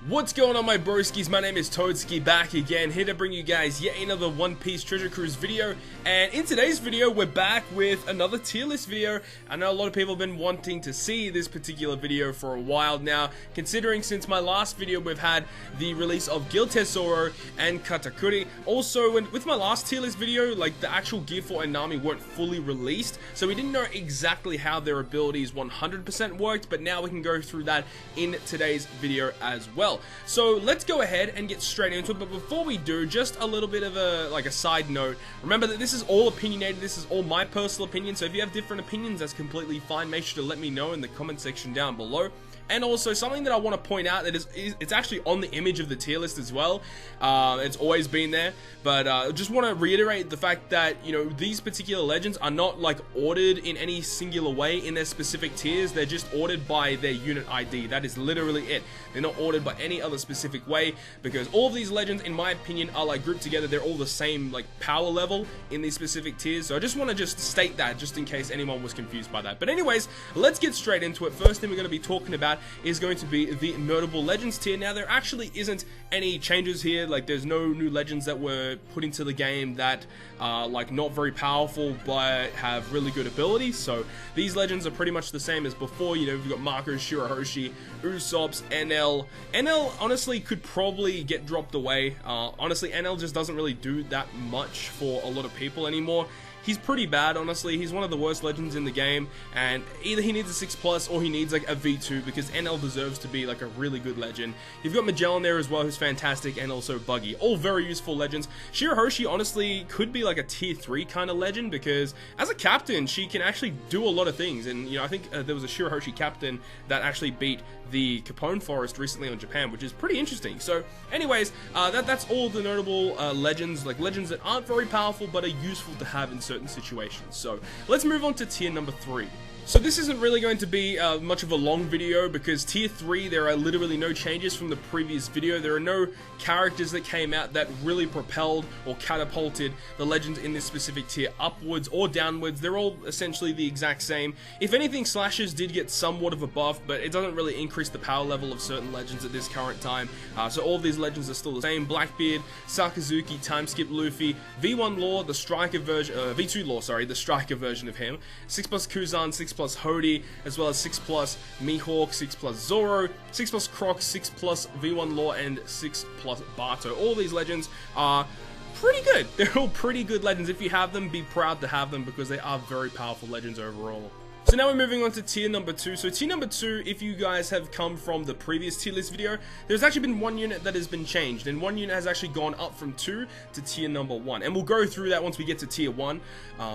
What's going on, my broskies? My name is Toadski, back again, here to bring you guys yet another One Piece Treasure Cruise video. And in today's video, we're back with another tier list video. I know a lot of people have been wanting to see this particular video for a while now, considering since my last video we've had the release of Guild Tesoro and Katakuri. Also, with my last tier list video, like the actual Gear 4 and Nami weren't fully released, so we didn't know exactly how their abilities 100% worked, but now we can go through that in today's video as well. So let's go ahead and get straight into it, but before we do, just a little bit of a side note. Remember that this is all opinionated, this is all my personal opinion, so if you have different opinions, that's completely fine. Make sure to let me know in the comment section down below. And also, something that I want to point out that it's actually on the image of the tier list as well. It's always been there, but I just want to reiterate the fact that, you know, these particular legends are not like ordered in any singular way in their specific tiers. They're just ordered by their unit ID. That is literally it. They're not ordered by any other specific way, because all of these legends, in my opinion, are like grouped together. They're all the same like power level in these specific tiers. So I just want to state that, just in case anyone was confused by that. But anyways, let's get straight into it. First thing we're going to be talking about is going to be the notable legends tier. Now, there actually isn't any changes here. Like, there's no new legends that were put into the game that are like not very powerful but have really good abilities. So these legends are pretty much the same as before. You know, we've got Marco, Shirahoshi, Usopp's, NL. NL honestly could probably get dropped away. Honestly, NL just doesn't really do that much for a lot of people anymore. He's pretty bad, honestly. He's one of the worst legends in the game, and either he needs a 6+ or he needs like a V2, because NL deserves to be like a really good legend. You've got Magellan there as well, who's fantastic, and also Buggy. All very useful legends. Shirahoshi honestly could be like a tier 3 kind of legend, because as a captain, she can actually do a lot of things. And, you know, I think there was a Shirahoshi captain that actually beat the Capone Forest recently on Japan, which is pretty interesting. So anyways, that's all the notable legends, like legends that aren't very powerful but are useful to have in certain situations. So let's move on to tier number 3. So this isn't really going to be much of a long video, because tier 3, there are literally no changes from the previous video. There are no characters that came out that really propelled or catapulted the legends in this specific tier upwards or downwards. They're all essentially the exact same. If anything, Slashers did get somewhat of a buff, but it doesn't really increase the power level of certain legends at this current time. So all of these legends are still the same. Blackbeard, Sakazuki, Timeskip Luffy, V1 Law, the striker version, V2 Law, sorry, the striker version of him, 6+ Kuzan, 6+ Hody, as well as 6+ Mihawk, 6+ Zoro, 6+ Croc, 6+ V1 Law, and 6+ Bato. All these legends are pretty good. They're all pretty good legends. If you have them, be proud to have them, because they are very powerful legends overall. So now we're moving on to tier number 2. So tier number 2, if you guys have come from the previous tier list video, there's actually been one unit that has been changed, and one unit has actually gone up from 2 to tier number 1, and we'll go through that once we get to tier 1.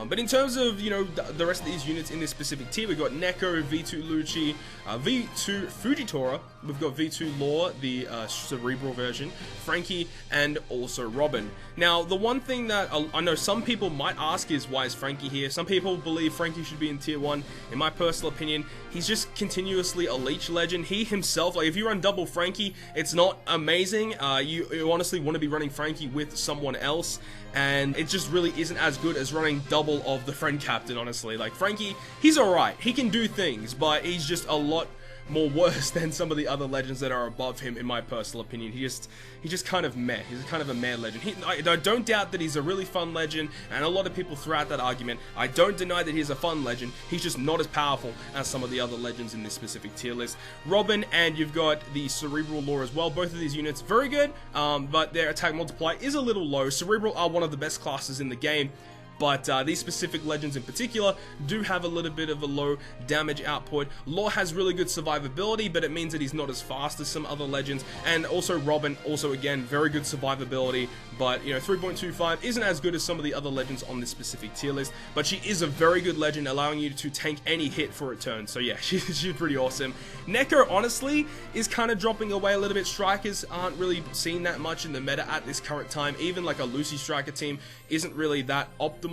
But in terms of, you know, the rest of these units in this specific tier, we've got Neko, V2 Lucci, V2 Fujitora, we've got V2 Law, the cerebral version, Frankie, and also Robin. Now, the one thing that I know some people might ask is, why is Frankie here? Some people believe Frankie should be in tier 1. In my personal opinion, he's just continuously a leech legend. He himself, like, if you run double Frankie, it's not amazing. You honestly want to be running Frankie with someone else, and it just really isn't as good as running double of the friend captain, honestly. Like, Frankie, he's alright. He can do things, but he's just a lot more worse than some of the other legends that are above him, in my personal opinion. He's just kind of meh. He's kind of a meh legend. I don't doubt that he's a really fun legend, and a lot of people throw out that argument. I don't deny that he's a fun legend. He's just not as powerful as some of the other legends in this specific tier list. Robin, and you've got the Cerebral Law as well. Both of these units, very good, but their attack multiplier is a little low. Cerebral are one of the best classes in the game, but these specific legends in particular do have a little bit of a low damage output. Law has really good survivability, but it means that he's not as fast as some other legends. And also Robin, also again, very good survivability, but, you know, 3.25 isn't as good as some of the other legends on this specific tier list, but she is a very good legend, allowing you to tank any hit for a turn. So yeah, she's pretty awesome. Neko, honestly, is kind of dropping away a little bit. Strikers aren't really seen that much in the meta at this current time. Even like a Lucy striker team isn't really that optimal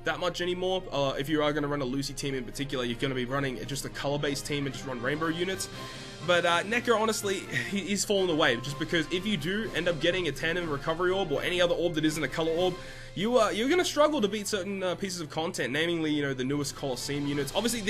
that much anymore. If you are going to run a Lucy team in particular, you're going to be running just a color-based team and just run rainbow units. But Neko, honestly, he's fallen away, just because if you do end up getting a tandem recovery orb or any other orb that isn't a color orb, you're going to struggle to beat certain pieces of content, namely, you know, the newest Colosseum units. Obviously,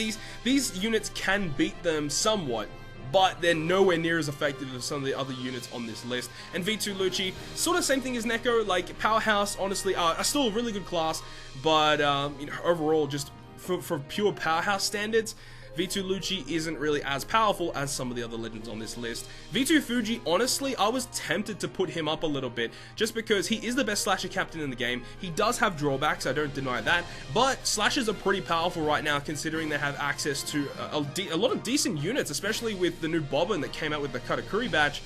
these units can beat them somewhat, but they're nowhere near as effective as some of the other units on this list. And V2 Lucci, sort of same thing as Neko, like Powerhouse, honestly, are still a really good class, but you know, overall, just for pure Powerhouse standards, V2 Lucci isn't really as powerful as some of the other legends on this list. V2 Fuji, honestly, I was tempted to put him up a little bit, just because he is the best slasher captain in the game. He does have drawbacks, I don't deny that, but slashers are pretty powerful right now, considering they have access to a lot of decent units, especially with the new Bobbin that came out with the Katakuri batch.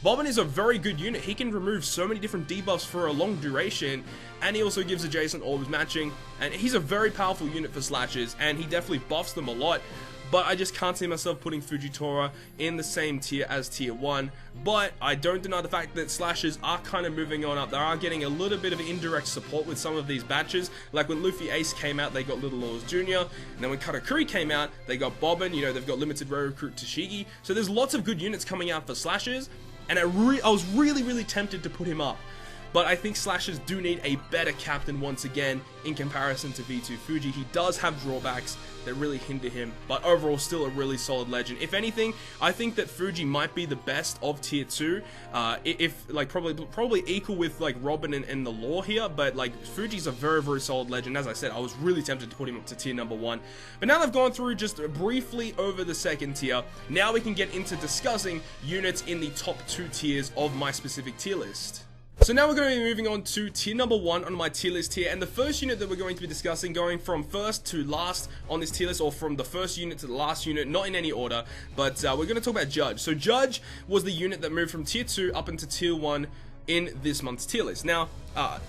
Bobbin is a very good unit. He can remove so many different debuffs for a long duration, and he also gives adjacent orbs matching, and he's a very powerful unit for slashers, and he definitely buffs them a lot. But I just can't see myself putting Fujitora in the same tier as tier 1. But I don't deny the fact that slashers are kind of moving on up. They are getting a little bit of indirect support with some of these batches. Like when Luffy Ace came out, they got Little Laws Jr. And then when Katakuri came out, they got Bobbin. You know, they've got limited rare recruit Tashigi. So there's lots of good units coming out for slashers. And I was really tempted to put him up. But I think slashers do need a better captain once again in comparison to V2 Fuji. He does have drawbacks that really hinder him, but overall still a really solid legend. If anything, I think that Fuji might be the best of tier 2, if like probably equal with like Robin and the Law here, but like Fuji's a very solid legend. As I said, I was really tempted to put him up to tier number 1. But now that I've gone through just briefly over the second tier, now we can get into discussing units in the top 2 tiers of my specific tier list. So now we're going to be moving on to tier number 1 on my tier list here, and the first unit that we're going to be discussing, going from first to last on this tier list, or from the first unit to the last unit, not in any order, but we're going to talk about Judge. So Judge was the unit that moved from tier 2 up into tier 1 in this month's tier list. Now,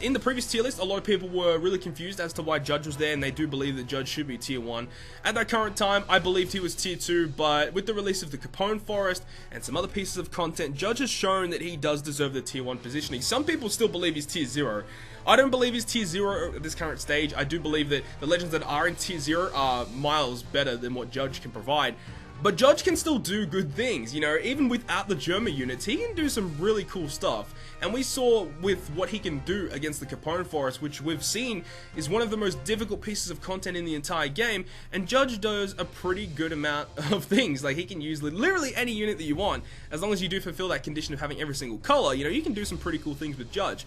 in the previous tier list, a lot of people were really confused as to why Judge was there, and they do believe that Judge should be tier 1. At that current time, I believed he was tier 2, but with the release of the Capone Forest and some other pieces of content, Judge has shown that he does deserve the tier 1 positioning. Some people still believe he's tier 0. I don't believe he's tier 0 at this current stage. I do believe that the legends that are in tier 0 are miles better than what Judge can provide. But Judge can still do good things, you know, even without the Germa units, he can do some really cool stuff. And we saw with what he can do against the Capone Forest, which we've seen is one of the most difficult pieces of content in the entire game, and Judge does a pretty good amount of things. Like, he can use literally any unit that you want, as long as you do fulfill that condition of having every single color, you know, you can do some pretty cool things with Judge.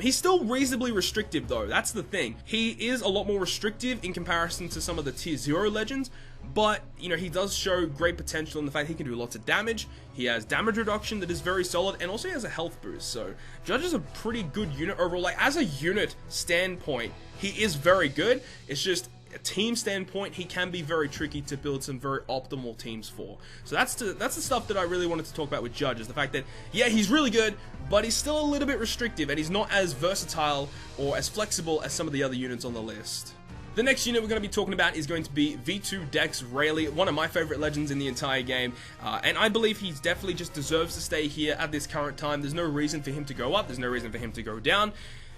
He's still reasonably restrictive though, that's the thing. He is a lot more restrictive in comparison to some of the tier 0 legends, but, you know, he does show great potential in the fact he can do lots of damage. He has damage reduction that is very solid, and also he has a health boost. So Judge is a pretty good unit overall. Like, as a unit standpoint, he is very good. It's just a team standpoint, he can be very tricky to build some very optimal teams for. So that's the stuff that I really wanted to talk about with Judge, is the fact that, yeah, he's really good, but he's still a little bit restrictive, and he's not as versatile or as flexible as some of the other units on the list. The next unit we're going to be talking about is going to be V2 Dex Rayleigh, one of my favorite legends in the entire game, and I believe he definitely just deserves to stay here at this current time. There's no reason for him to go up, there's no reason for him to go down.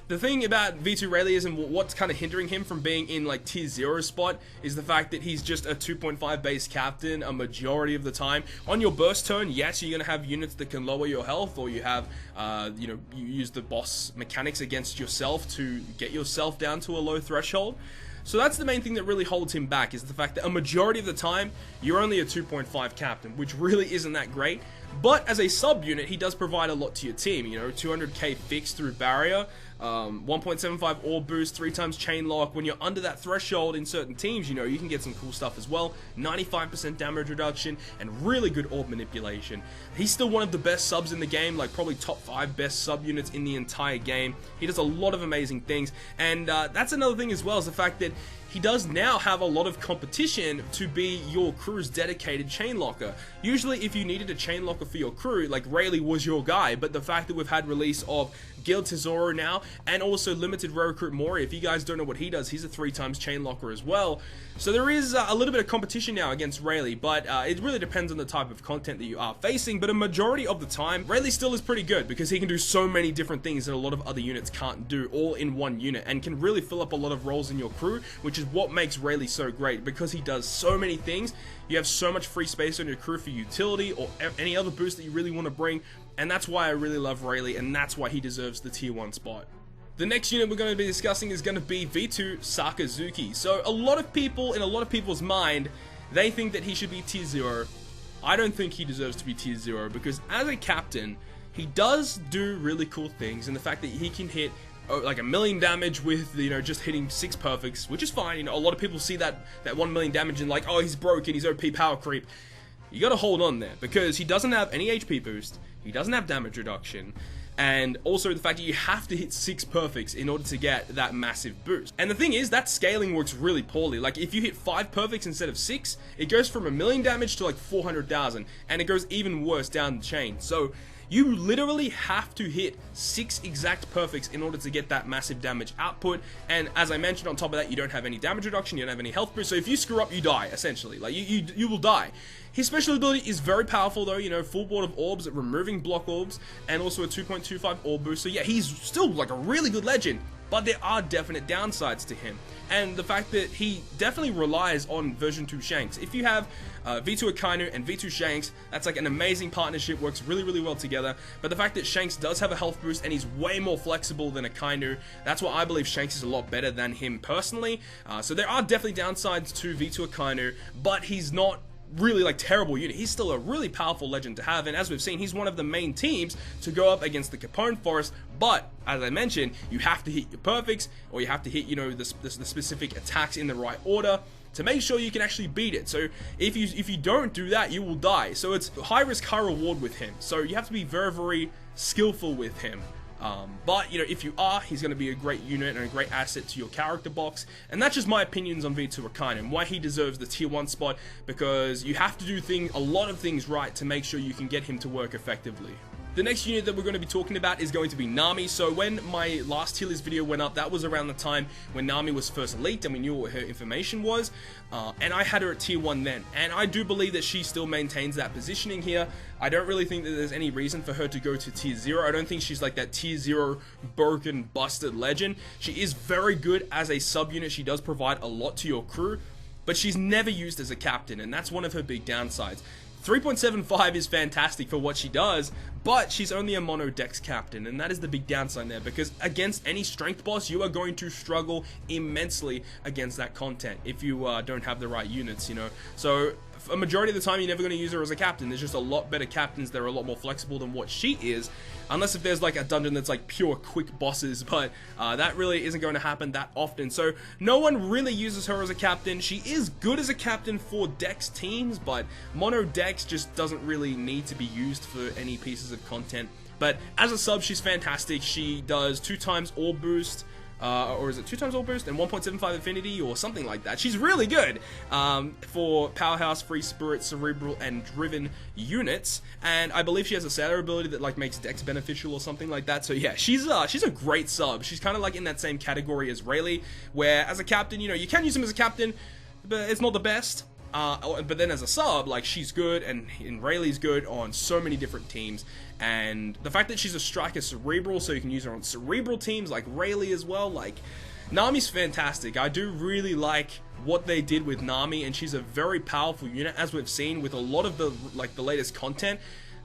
The thing about V2 Rayleigh is, and what's kind of hindering him from being in like tier 0 spot, is the fact that he's just a 2.5 base captain a majority of the time. On your burst turn, yes, you're going to have units that can lower your health, or you have, you know, you use the boss mechanics against yourself to get yourself down to a low threshold. So that's the main thing that really holds him back, is the fact that a majority of the time, you're only a 2.5 captain, which really isn't that great. But as a sub-unit, he does provide a lot to your team, you know, 200k fixed through barrier, 1.75 orb boost, 3 times chain lock. When you're under that threshold in certain teams, you know, you can get some cool stuff as well. 95% damage reduction, and really good orb manipulation. He's still one of the best subs in the game, like probably top 5 best sub units in the entire game. He does a lot of amazing things, and that's another thing as well, is the fact that he does now have a lot of competition to be your crew's dedicated chain locker. Usually if you needed a chain locker for your crew, like Rayleigh was your guy, but the fact that we've had release of Guild Tesoro now, and also limited rare recruit Mori, if you guys don't know what he does, he's a 3 times chain locker as well. So there is a little bit of competition now against Rayleigh, but it really depends on the type of content that you are facing. But a majority of the time, Rayleigh still is pretty good, because he can do so many different things that a lot of other units can't do, all in one unit, and can really fill up a lot of roles in your crew, which is what makes Rayleigh so great, because he does so many things. You have so much free space on your crew for utility or any other boost that you really want to bring, and that's why I really love Rayleigh, and that's why he deserves the tier 1 spot. The next unit we're going to be discussing is going to be V2 Sakazuki. So a lot of people, in a lot of people's mind, they think that he should be tier 0. I don't think he deserves to be tier 0, because as a captain, he does do really cool things, and the fact that he can hit like 1 million damage with, you know, just hitting 6 perfects, which is fine. You know, a lot of people see that 1 million damage and like, oh, he's broken, he's OP power creep. You gotta hold on there, because he doesn't have any HP boost, he doesn't have damage reduction, and also the fact that you have to hit 6 perfects in order to get that massive boost. And the thing is, that scaling works really poorly. Like, if you hit 5 perfects instead of 6, it goes from 1 million damage to like 400,000, and it goes even worse down the chain. So you literally have to hit 6 exact perfects in order to get that massive damage output. And as I mentioned, on top of that, you don't have any damage reduction, you don't have any health boost, so if you screw up, you die, essentially. Like, you will die. His special ability is very powerful though, you know, full board of orbs, removing block orbs, and also a 2.25 orb boost. So yeah, he's still like a really good legend, but there are definite downsides to him. And the fact that he definitely relies on version 2 Shanks. If you have V2 Akainu and V2 Shanks, that's like an amazing partnership, works really, really well together. But the fact that Shanks does have a health boost and he's way more flexible than Akainu, that's why I believe Shanks is a lot better than him personally. So there are definitely downsides to V2 Akainu, but he's not really like terrible unit. He's still a really powerful legend to have, and as we've seen, he's one of the main teams to go up against the Capone Forest. But as I mentioned, you have to hit your perfects, or you have to hit, you know, the specific attacks in the right order to make sure you can actually beat it. So if you don't do that, you will die. So it's high risk, high reward with him. So you have to be very, very skillful with him. But, you know, if you are, he's going to be a great unit and a great asset to your character box. And that's just my opinions on V2 Akainu and why he deserves the tier 1 spot, because you have to do a lot of things right to make sure you can get him to work effectively. The next unit that we're going to be talking about is going to be Nami. So when my last tier list video went up, that was around the time when Nami was first leaked and we knew what her information was. And I had her at tier 1 then. And I do believe that she still maintains that positioning here. I don't really think that there's any reason for her to go to tier 0. I don't think she's like that tier 0 broken, busted legend. She is very good as a subunit. She does provide a lot to your crew, but she's never used as a captain, and that's one of her big downsides. 3.75 is fantastic for what she does, but she's only a mono dex captain, and that is the big downside there, because against any strength boss, you are going to struggle immensely against that content if you don't have the right units, you know. So a majority of the time, you're never going to use her as a captain. There's just a lot better captains that are a lot more flexible than what she is, unless if there's like a dungeon that's like pure quick bosses, but that really isn't going to happen that often. So no one really uses her as a captain. She is good as a captain for dex teams, but mono dex just doesn't really need to be used for any pieces of content. But as a sub, she's fantastic. She does 2 times orb boost, or is it 2 times all boost and 1.75 affinity or something like that. She's really good for powerhouse, free spirit, cerebral, and driven units, and I believe she has a sailor ability that like makes dex beneficial or something like that. So yeah, she's a great sub. She's kind of like in that same category as Rayleigh, where as a captain, you know, you can use him as a captain, but it's not the best. But then as a sub, like, she's good, and Rayleigh's good on so many different teams. And the fact that she's a striker cerebral, so you can use her on cerebral teams like Rayleigh as well, like, Nami's fantastic. I do really like what they did with Nami, and she's a very powerful unit, as we've seen with a lot of the latest content.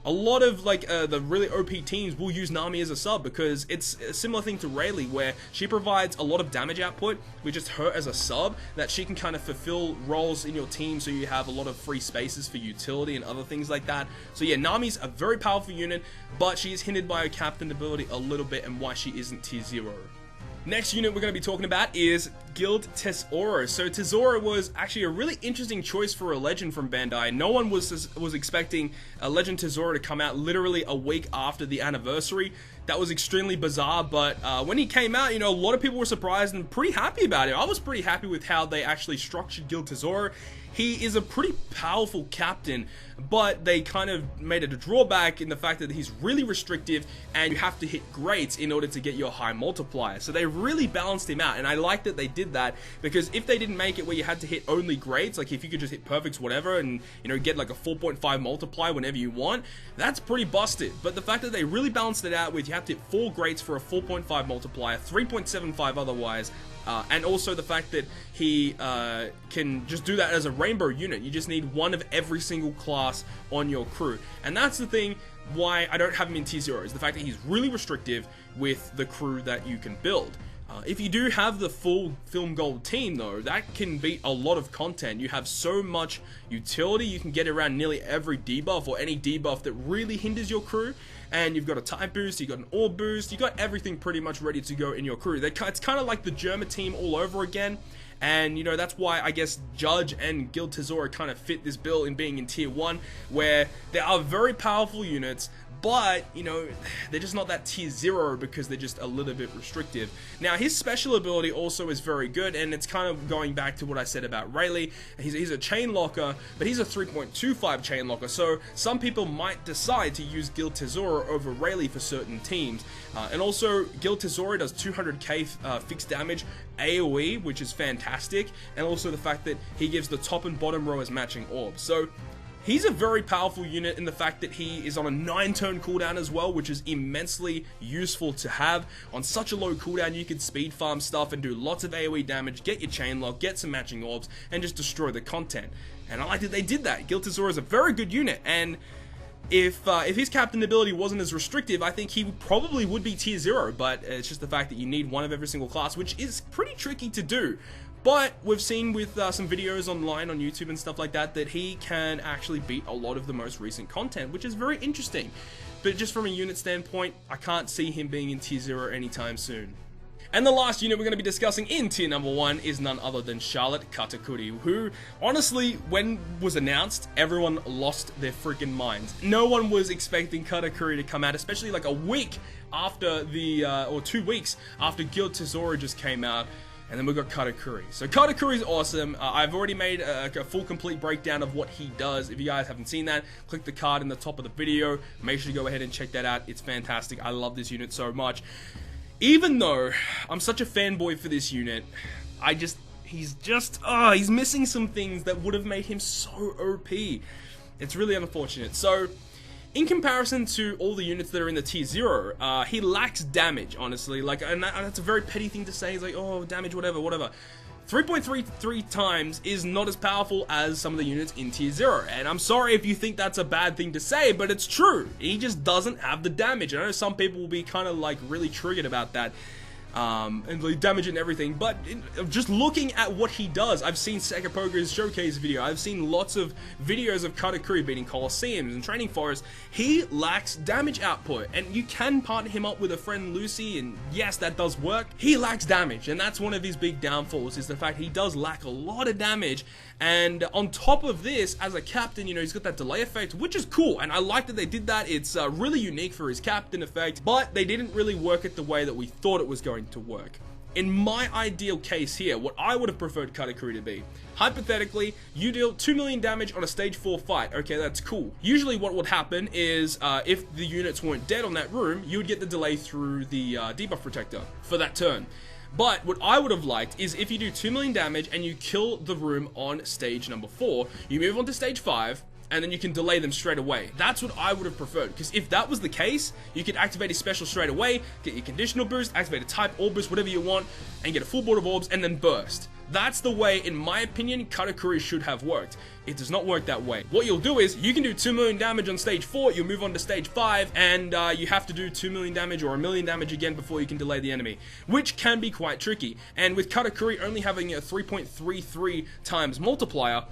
A lot of the really OP teams will use Nami as a sub, because it's a similar thing to Rayleigh, where she provides a lot of damage output with just her as a sub, that she can kind of fulfill roles in your team, so you have a lot of free spaces for utility and other things like that. So yeah, Nami's a very powerful unit, but she is hindered by her captain ability a little bit, and why she isn't tier 0. Next unit we're going to be talking about is Guild Tesoro. So Tesoro was actually a really interesting choice for a legend from Bandai. No one was expecting a Legend Tesoro to come out literally a week after the anniversary. That was extremely bizarre, but when he came out, you know, a lot of people were surprised and pretty happy about it. I was pretty happy with how they actually structured Guild Tesoro. He is a pretty powerful captain, but they kind of made it a drawback in the fact that he's really restrictive and you have to hit greats in order to get your high multiplier. So they really balanced him out, and I like that they did that, because if they didn't make it where you had to hit only greats, like if you could just hit perfects, whatever, and, you know, get like a 4.5 multiplier whenever you want, that's pretty busted. But the fact that they really balanced it out with you have to hit 4 greats for a 4.5 multiplier, 3.75 otherwise, and also the fact that he can just do that as a rainbow unit. You just need one of every single class on your crew. And that's the thing why I don't have him in tier 0, is the fact that he's really restrictive with the crew that you can build. If you do have the full Film Gold team though, that can be a lot of content. You have so much utility, you can get around nearly every debuff or any debuff that really hinders your crew. And you've got a type boost, you've got an orb boost, you've got everything pretty much ready to go in your crew. It's kind of like the Germa team all over again. And, you know, that's why I guess Judge and Guild Tesoro kind of fit this bill in being in Tier 1, where they are very powerful units, but, you know, they're just not that Tier 0 because they're just a little bit restrictive. Now, his special ability also is very good, and it's kind of going back to what I said about Rayleigh. He's a chain locker, but he's a 3.25 chain locker, so some people might decide to use Guild Tesoro over Rayleigh for certain teams. And also, Guild Tesoro does 200k fixed damage AoE, which is fantastic, and also the fact that he gives the top and bottom row as matching orbs. So he's a very powerful unit in the fact that he is on a 9-turn cooldown as well, which is immensely useful to have. On such a low cooldown, you can speed farm stuff and do lots of AoE damage, get your chain lock, get some matching orbs, and just destroy the content. And I like that they did that. Guild Tesoro is a very good unit, and if his captain ability wasn't as restrictive, I think he probably would be Tier 0, but it's just the fact that you need one of every single class, which is pretty tricky to do. But we've seen with some videos online on YouTube and stuff like that, that he can actually beat a lot of the most recent content, which is very interesting. But just from a unit standpoint, I can't see him being in Tier 0 anytime soon. And the last unit we're going to be discussing in Tier number 1 is none other than Charlotte Katakuri, who, honestly, when was announced, everyone lost their freaking minds. No one was expecting Katakuri to come out, especially like a week after or 2 weeks after Guild Tesoro just came out. And then we got Katakuri. So Katakuri is awesome. I've already made a full complete breakdown of what he does. If you guys haven't seen that, click the card in the top of the video. Make sure you go ahead and check that out. It's fantastic. I love this unit so much. Even though I'm such a fanboy for this unit, he's missing some things that would have made him so OP. It's really unfortunate. So, in comparison to all the units that are in the Tier 0, he lacks damage, honestly. Like, and that's a very petty thing to say. It's like, oh, damage, whatever. 3.33 times is not as powerful as some of the units in Tier 0. And I'm sorry if you think that's a bad thing to say, but it's true. He just doesn't have the damage. I know some people will be kind of like really triggered about that. And the damage and everything, but just looking at what he does, I've seen Sakapoga's showcase video, I've seen lots of videos of Katakuri beating Colosseums and Training Forest. He lacks damage output, and you can partner him up with a friend Lucy, and yes, that does work. He lacks damage, and that's one of his big downfalls, is the fact he does lack a lot of damage. And on top of this, as a captain, you know, he's got that delay effect, which is cool, and I like that they did that. It's really unique for his captain effect, but they didn't really work it the way that we thought it was going to work. In my ideal case here, what I would have preferred Katakuri to be, hypothetically, you deal 2 million damage on a stage 4 fight. Okay, that's cool. Usually what would happen is, if the units weren't dead on that room, you would get the delay through the debuff protector for that turn. But what I would have liked is if you do 2 million damage and you kill the room on stage number 4, you move on to stage 5, and then you can delay them straight away. That's what I would have preferred, because if that was the case, you could activate his special straight away, get your conditional boost, activate a type orb boost, whatever you want, and get a full board of orbs, and then burst. That's the way, in my opinion, Katakuri should have worked. It does not work that way. What you'll do is, you can do 2 million damage on stage 4, you'll move on to stage 5, and you have to do 2 million damage or 1 million damage again before you can delay the enemy, which can be quite tricky. And with Katakuri only having a 3.33 times multiplier,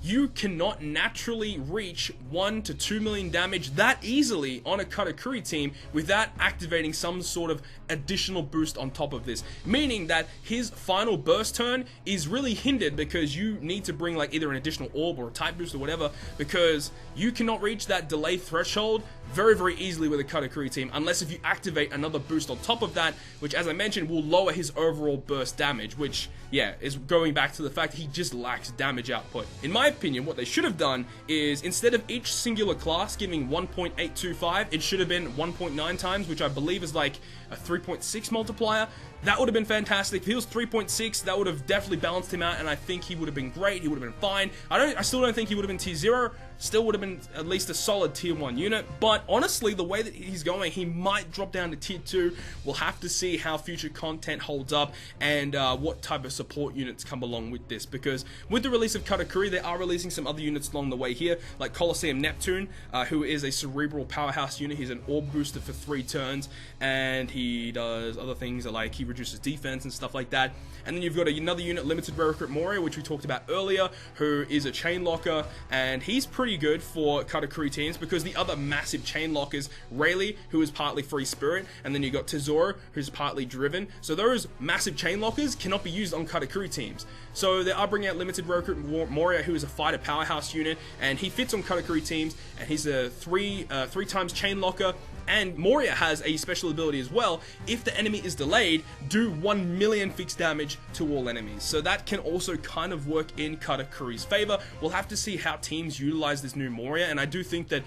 you cannot naturally reach 1 to 2 million damage that easily on a Katakuri team without activating some sort of additional boost on top of this. Meaning that his final burst turn is really hindered because you need to bring like either an additional orb or a type boost or whatever, because you cannot reach that delay threshold very easily with a Katakuri team unless if you activate another boost on top of that, which, as I mentioned, will lower his overall burst damage, which, yeah, is going back to the fact he just lacks damage output. In my opinion, what they should have done is, instead of each singular class giving 1.825, it should have been 1.9 times, which I believe is like a 3.6 multiplier. That would have been fantastic. If he was 3.6, that would have definitely balanced him out, and I think he would have been great. He would have been fine. I still don't think he would have been T0. still would have been at least a solid tier 1 unit. But honestly, the way that he's going, he might drop down to tier 2. We'll have to see how future content holds up and what type of support units come along with this, because with the release of Katakuri, they are releasing some other units along the way here, like Colosseum Neptune, who is a cerebral powerhouse unit. He's an orb booster for 3 turns, and he does other things like he reduces defense and stuff like that. And then you've got another unit, Limited Rare Recruit Moria, which we talked about earlier, who is a chain locker, and he's pretty good for Katakuri teams because the other massive chain lockers, Rayleigh, who is partly free spirit, and then you got Tesoro, who's partly driven. So those massive chain lockers cannot be used on Katakuri teams. So they are bringing out Limited Rare Recruit Moria, who is a fighter powerhouse unit, and he fits on Katakuri teams, and he's a three times chain locker. And Moria has a special ability as well. If the enemy is delayed, do 1 million fixed damage to all enemies. So that can also kind of work in Katakuri's favor. We'll have to see how teams utilize this new Moria, and I do think that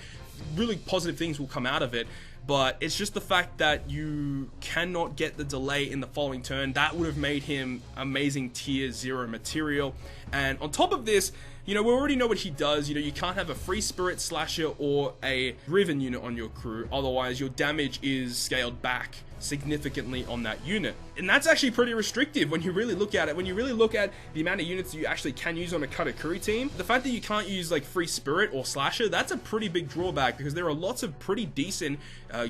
really positive things will come out of it. But it's just the fact that you cannot get the delay in the following turn. That would have made him amazing tier 0 material. And on top of this, you know, we already know what he does. You know, you can't have a free spirit slasher or a driven unit on your crew. Otherwise, your damage is scaled back significantly on that unit. And that's actually pretty restrictive when you really look at it. When you really look at the amount of units that you actually can use on a Katakuri team, the fact that you can't use like free spirit or slasher, that's a pretty big drawback, because there are lots of pretty decent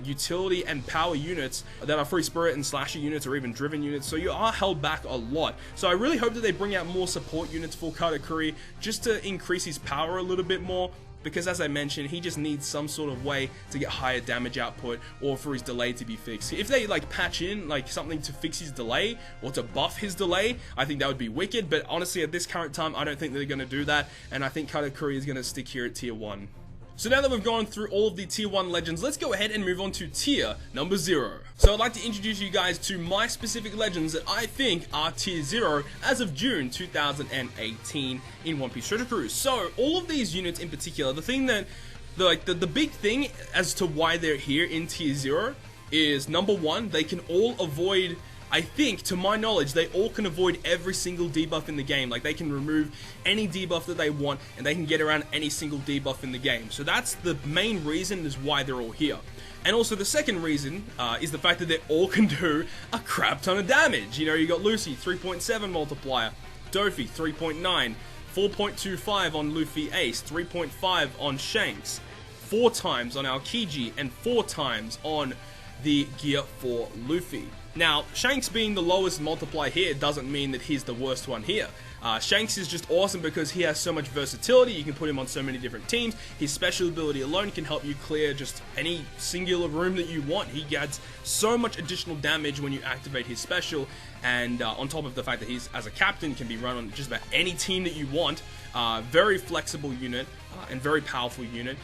utility and power units that are free spirit and slasher units or even driven units, so you are held back a lot. So I really hope that they bring out more support units for Katakuri just to increase his power a little bit more, because as I mentioned, he just needs some sort of way to get higher damage output or for his delay to be fixed. If they like patch in like something to fix his delay or to buff his delay, I think that would be wicked, but honestly at this current time I don't think they're going to do that, and I think Katakuri is going to stick here at tier 1. So now that we've gone through all of the tier 1 legends, let's go ahead and move on to tier number 0. So I'd like to introduce you guys to my specific legends that I think are tier 0 as of June 2018 in One Piece Treasure Cruise. So all of these units in particular, the thing that, the big thing as to why they're here in tier 0 is, number 1, they can all avoid, I think, to my knowledge, they all can avoid every single debuff in the game. Like, they can remove any debuff that they want, and they can get around any single debuff in the game. So that's the main reason is why they're all here. And also the second reason is the fact that they all can do a crap ton of damage. You know, you got Lucy, 3.7 multiplier, Dofi, 3.9, 4.25 on Luffy Ace, 3.5 on Shanks, 4 times on Aokiji, and 4 times on the Gear 4 Luffy. Now, Shanks being the lowest multiplier here doesn't mean that he's the worst one here. Shanks is just awesome because he has so much versatility. You can put him on so many different teams. His special ability alone can help you clear just any singular room that you want. He gets so much additional damage when you activate his special, and on top of the fact that he's, as a captain, can be run on just about any team that you want. Very flexible unit and very powerful unit.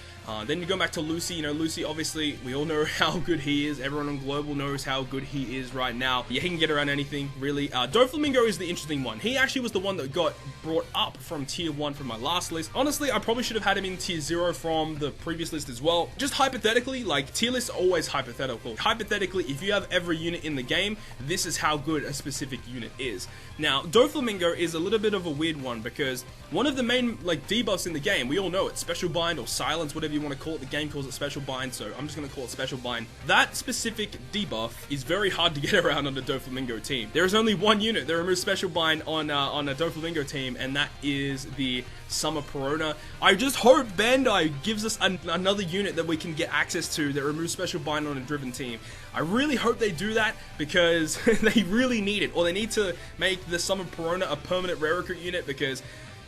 Then you go back to Lucy. You know, Lucy, obviously, we all know how good he is. Everyone on Global knows how good he is right now. Yeah, he can get around anything, really. Doflamingo is the interesting one. He actually was the one that got brought up from tier 1 from my last list. Honestly, I probably should have had him in tier 0 from the previous list as well. Just hypothetically, like, tier lists are always hypothetical. Hypothetically, if you have every unit in the game, this is how good a specific unit is. Now, Doflamingo is a little bit of a weird one because one of the main, like, debuffs in the game, we all know it, Special Bind or Silence, whatever you want to call it. The game calls it Special Bind, so I'm just going to call it Special Bind. That specific debuff is very hard to get around on the Doflamingo team. There is only one unit that removes Special Bind on a Doflamingo team, and that is the Summer Perona. I just hope Bandai gives us another unit that we can get access to that removes Special Bind on a driven team. I really hope they do that because they really need it, or they need to make the Summer Perona a permanent rare recruit unit, because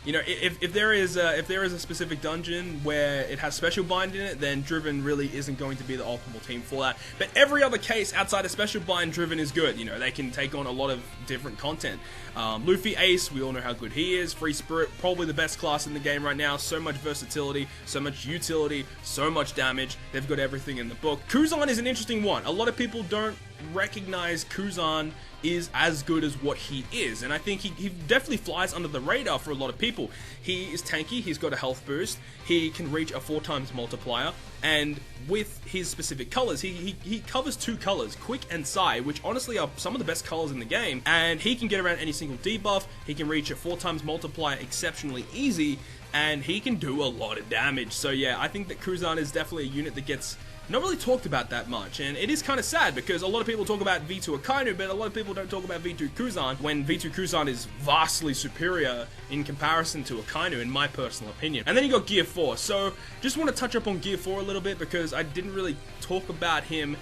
you know, if there is a specific dungeon where it has Special Bind in it, then Driven really isn't going to be the optimal team for that. But every other case outside of Special Bind, Driven is good. You know, they can take on a lot of different content. Luffy Ace, we all know how good he is. Free Spirit, probably the best class in the game right now. So much versatility, so much utility, so much damage. They've got everything in the book. Kuzan is an interesting one. A lot of people don't recognize Kuzan is as good as what he is, and I think he definitely flies under the radar for a lot of people. He is tanky, he's got a health boost, he can reach a 4 times multiplier, and with his specific colors, he covers 2 colors, Quick and Psy, which honestly are some of the best colors in the game, and he can get around any single debuff, he can reach a 4 times multiplier exceptionally easy, and he can do a lot of damage. So yeah, I think that Kuzan is definitely a unit that gets not really talked about that much, and it is kind of sad because a lot of people talk about V2 Akainu, but a lot of people don't talk about V2 Kuzan, when V2 Kuzan is vastly superior in comparison to Akainu, in my personal opinion. And then you got Gear 4, so just want to touch up on Gear 4 a little bit because I didn't really talk about him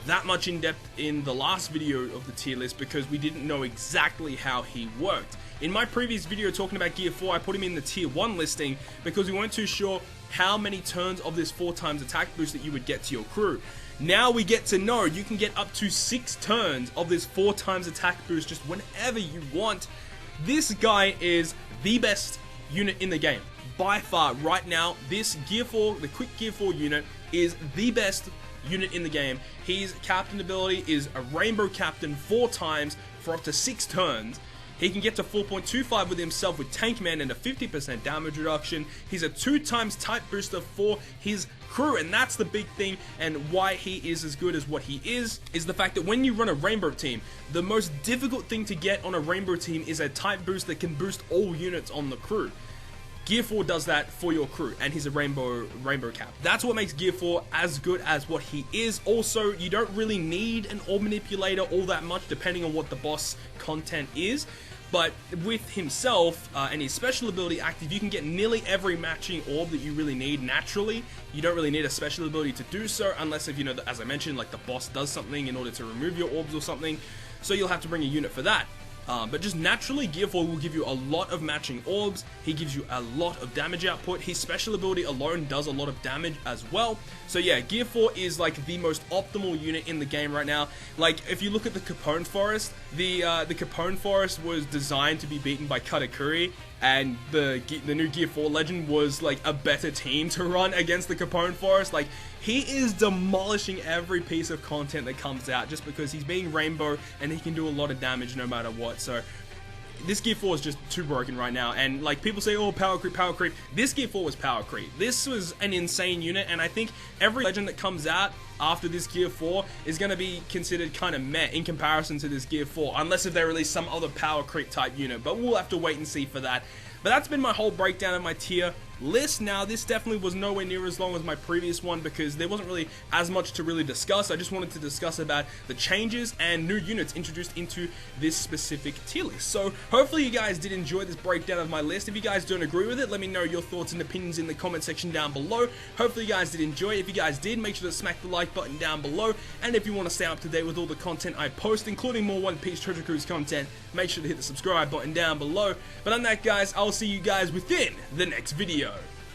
that much in depth in the last video of the tier list because we didn't know exactly how he worked. In my previous video talking about Gear 4, I put him in the tier 1 listing because we weren't too sure how many turns of this 4x attack boost that you would get to your crew. Now we get to know you can get up to 6 turns of this 4x attack boost just whenever you want. This guy is the best unit in the game. By far, right now, this Gear 4, the quick Gear 4 unit, is the best unit in the game. His captain ability is a Rainbow Captain 4 times for up to 6 turns. He can get to 4.25 with himself with Tank Man and a 50% damage reduction. He's a 2x type booster for his crew, and that's the big thing, and why he is as good as what he is the fact that when you run a Rainbow team, the most difficult thing to get on a Rainbow team is a type boost that can boost all units on the crew. Gear 4 does that for your crew, and he's a Rainbow Cap. That's what makes Gear 4 as good as what he is. Also, you don't really need an Orb Manipulator all that much, depending on what the boss content is. But with himself and his special ability active, you can get nearly every matching orb that you really need naturally. You don't really need a special ability to do so, unless if, you know, as I mentioned, like the boss does something in order to remove your orbs or something. So you'll have to bring a unit for that. But just naturally, Gear 4 will give you a lot of matching orbs. He gives you a lot of damage output. His special ability alone does a lot of damage as well. So yeah, Gear 4 is like the most optimal unit in the game right now. Like, if you look at the Capone Forest, the Capone Forest was designed to be beaten by Katakuri, and the new Gear 4 Legend was like a better team to run against the Capone Forest. Like, he is demolishing every piece of content that comes out just because he's being Rainbow and he can do a lot of damage no matter what. So this Gear 4 is just too broken right now, and like people say, oh, power creep, power creep. This Gear 4 was power creep. This was an insane unit, and I think every legend that comes out after this Gear 4 is going to be considered kind of meh in comparison to this Gear 4, unless if they release some other power creep type unit, but we'll have to wait and see for that. But that's been my whole breakdown of my tier list. Now, this definitely was nowhere near as long as my previous one because there wasn't really as much to really discuss. I just wanted to discuss about the changes and new units introduced into this specific tier list. So hopefully you guys did enjoy this breakdown of my list. If you guys don't agree with it, let me know your thoughts and opinions in the comment section down below. Hopefully you guys did enjoy it. If you guys did, make sure to smack the like button down below. And if you want to stay up to date with all the content I post, including more One Piece Treasure Cruise content, make sure to hit the subscribe button down below. But on that, guys, I'll see you guys within the next video.